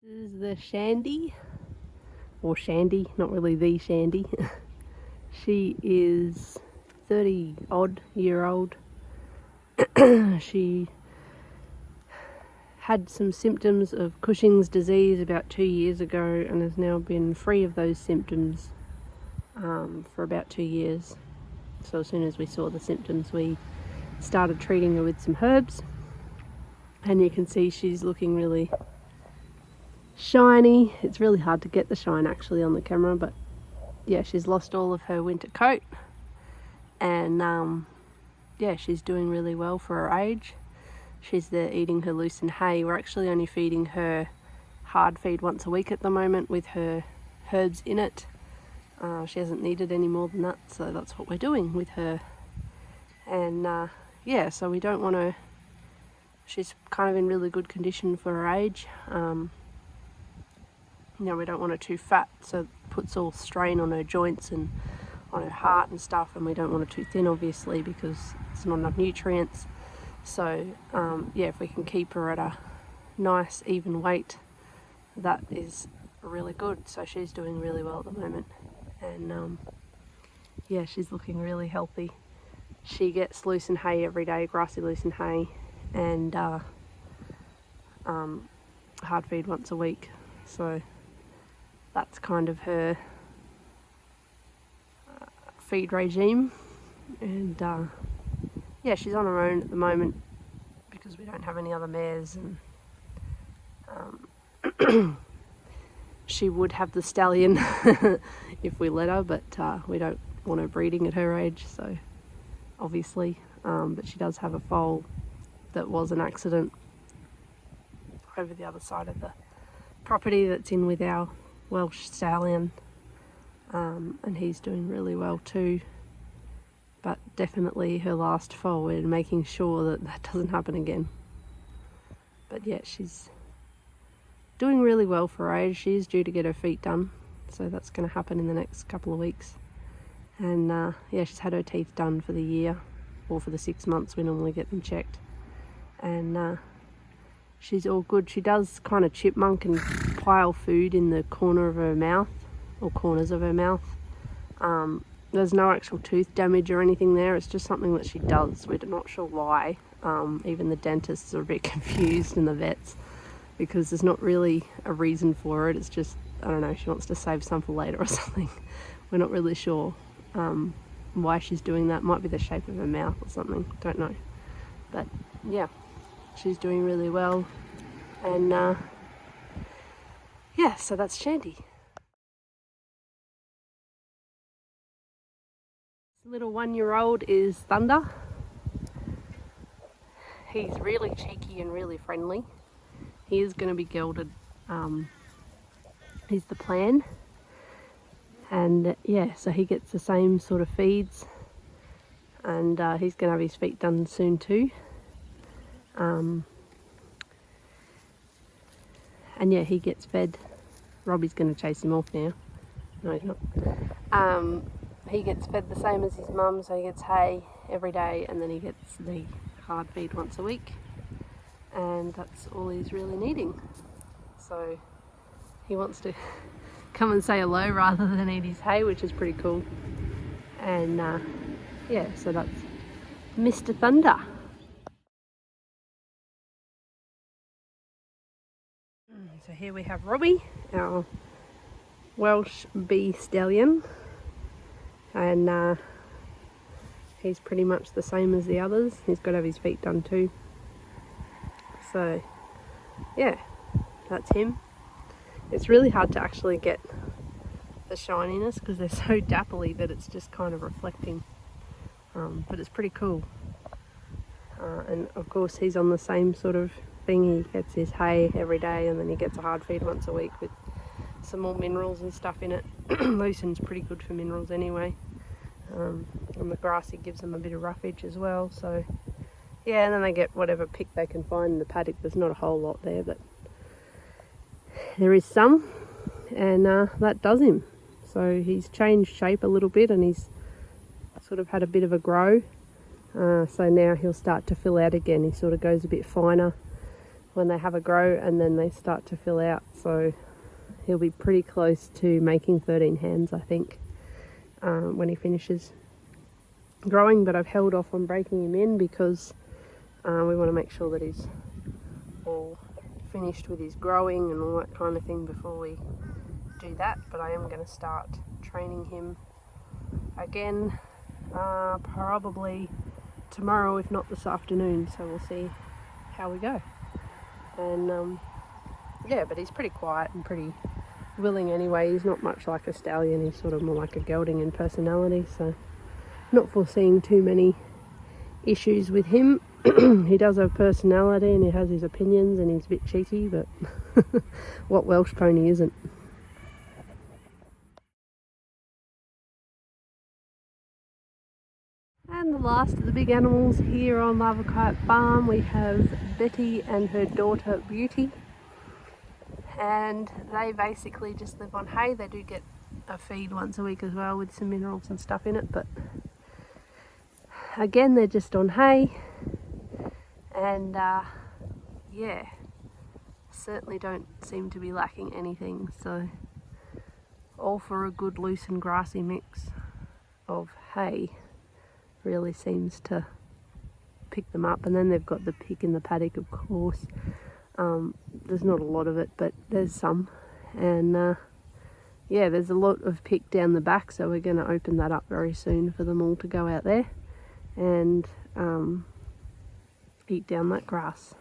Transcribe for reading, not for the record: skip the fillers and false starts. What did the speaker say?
This is the Shandy, or Shandy, not really the Shandy. She is 30 odd year old. She had some symptoms of Cushing's disease about 2 years ago and has now been free of those symptoms for about 2 years. So as soon as we saw the symptoms, we started treating her with some herbs, and you can see she's looking really shiny. It's really hard to get the shine actually on the camera, but yeah, she's lost all of her winter coat, and yeah, she's doing really well for her age. She's there eating her loosened hay. We're actually only feeding her hard feed once a week at the moment with her herbs in it. She hasn't needed any more than that, so that's what we're doing with her. And yeah, so we don't want to, she's kind of in really good condition for her age. You know, we don't want her too fat, so it puts all strain on her joints and on her heart and stuff, and we don't want her too thin obviously because it's not enough nutrients. So yeah, if we can keep her at a nice even weight, that is really good. So she's doing really well at the moment, and yeah, she's looking really healthy. She gets loosened hay every day, grassy loosened hay, and hard feed once a week. So that's kind of her feed regime. And yeah, she's on her own at the moment because we don't have any other mares, and she would have the stallion if we let her, but we don't want her breeding at her age, so obviously, but she does have a foal that was an accident over the other side of the property that's in with our welsh stallion, and he's doing really well too. But definitely her last foal, we're making sure that that doesn't happen again. But yeah, she's doing really well for her age. She is due to get her feet done, so that's going to happen in the next couple of weeks. And yeah, she's had her teeth done for the year, or for the 6 months we normally get them checked. And she's all good. She does kind of chipmunk and pile food in the corner of her mouth, or corners of her mouth. There's no actual tooth damage or anything there. It's just something that she does. We're not sure why. Even the dentists are a bit confused, and the vets, because there's not really a reason for it. It's just, I don't know, she wants to save some for later or something. We're not really sure why she's doing that. Might be the shape of her mouth or something. Don't know. But yeah, she's doing really well. And yeah, so that's Shandy. This little 1-year-old is Thunder. He's really cheeky and really friendly. He is going to be gelded, is the plan. And yeah, so he gets the same sort of feeds, and he's going to have his feet done soon too. And yeah, he gets fed. Robbie's going to chase him off now. No, he's not. He gets fed the same as his mum, so he gets hay every day, and then he gets the hard feed once a week, and that's all he's really needing. So he wants to come and say hello rather than eat his hay, which is pretty cool. And yeah, so that's Mr. Thunder. So here we have Robbie, our Welsh bee stallion, and he's pretty much the same as the others. He's got to have his feet done too. So yeah, that's him. It's really hard to actually get the shininess because they're so dappley that it's just kind of reflecting, but it's pretty cool. And of course he's on the same sort of thing. He gets his hay every day, and then he gets a hard feed once a week with some more minerals and stuff in it. Loosen's pretty good for minerals anyway, and the grassy gives them a bit of roughage as well. So yeah, and then they get whatever pick they can find in the paddock. There's not a whole lot there, but there is some, and that does him. So he's changed shape a little bit, and he's sort of had a bit of a grow. So now he'll start to fill out again. He sort of goes a bit finer, when they have a grow, and then they start to fill out. So he'll be pretty close to making 13 hands, I think, when he finishes growing. But I've held off on breaking him in because we want to make sure that he's all finished with his growing and all that kind of thing before we do that. But I am going to start training him again probably tomorrow, if not this afternoon, so we'll see how we go. And yeah, but he's pretty quiet and pretty willing anyway. He's not much like a stallion, he's sort of more like a gelding in personality, so not foreseeing too many issues with him. He does have personality and he has his opinions and he's a bit cheeky, but what Welsh pony isn't? And the last of the big animals here on Larvikite Farm, we have Betty and her daughter Beauty, and they basically just live on hay. They do get a feed once a week as well with some minerals and stuff in it, but again they're just on hay. And yeah, certainly don't seem to be lacking anything, so all for a good loose and grassy mix of hay really seems to pick them up. And then they've got the pick in the paddock, of course. There's not a lot of it, but there's some. And yeah, there's a lot of pick down the back, so we're going to open that up very soon for them all to go out there and eat down that grass.